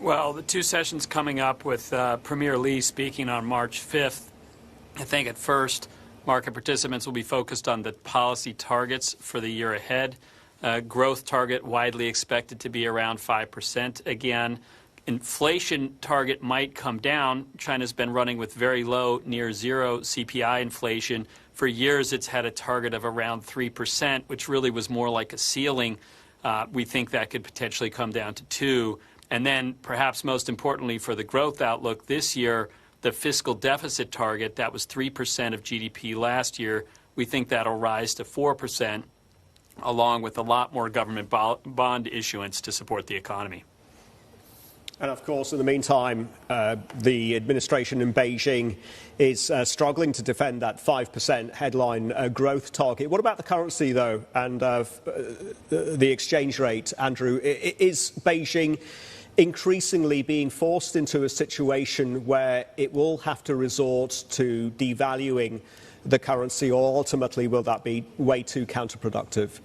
Well, the two sessions coming up with Premier Li speaking on March 5th, I think at first market participants will be focused on the policy targets for the year ahead. Growth target widely expected to be around 5% again. Inflation target might come down. China's been running with very low, near zero CPI inflation. For years, it's had a target of around 3%, which really was more like a ceiling. We think that could potentially come down to 2%. And then, perhaps most importantly for the growth outlook this year, the fiscal deficit target, that was 3% of GDP last year. We think that'll rise to 4%, along with a lot more government bond issuance to support the economy. And of course, in the meantime, the administration in Beijing is struggling to defend that 5% headline growth target. What about the currency, though, and the exchange rate, Andrew? Is Beijing increasingly being forced into a situation where it will have to resort to devaluing the currency, or ultimately will that be way too counterproductive?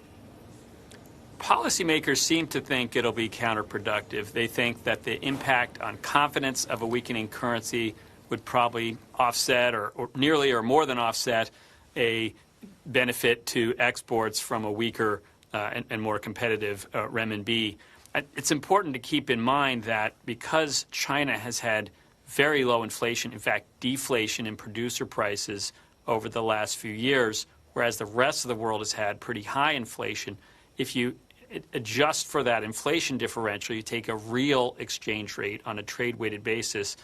Policymakers seem to think it'll be counterproductive. They think that the impact on confidence of a weakening currency would probably offset or nearly or more than offset a benefit to exports from a weaker and more competitive renminbi. It's important to keep in mind that because China has had very low inflation, in fact, deflation in producer prices over the last few years, whereas the rest of the world has had pretty high inflation, if you adjust for that inflation differential, you take a real exchange rate on a trade-weighted basis,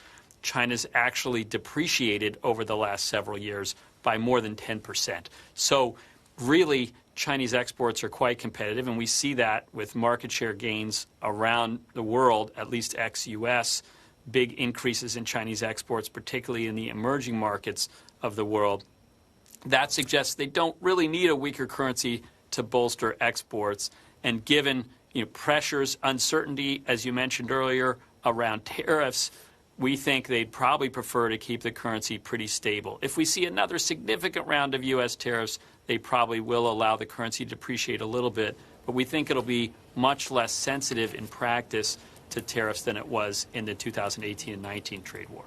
China's actually depreciated over the last several years by more than 10%. So really, Chinese exports are quite competitive, and we see that with market share gains around the world, at least ex-US, big increases in Chinese exports, particularly in the emerging markets of the world. That suggests they don't really need a weaker currency to bolster exports. And given pressures, uncertainty, as you mentioned earlier, around tariffs, we think they'd probably prefer to keep the currency pretty stable. If we see another significant round of U.S. tariffs, they probably will allow the currency to depreciate a little bit. But we think it'll be much less sensitive in practice to tariffs than it was in the 2018 and 19 trade war.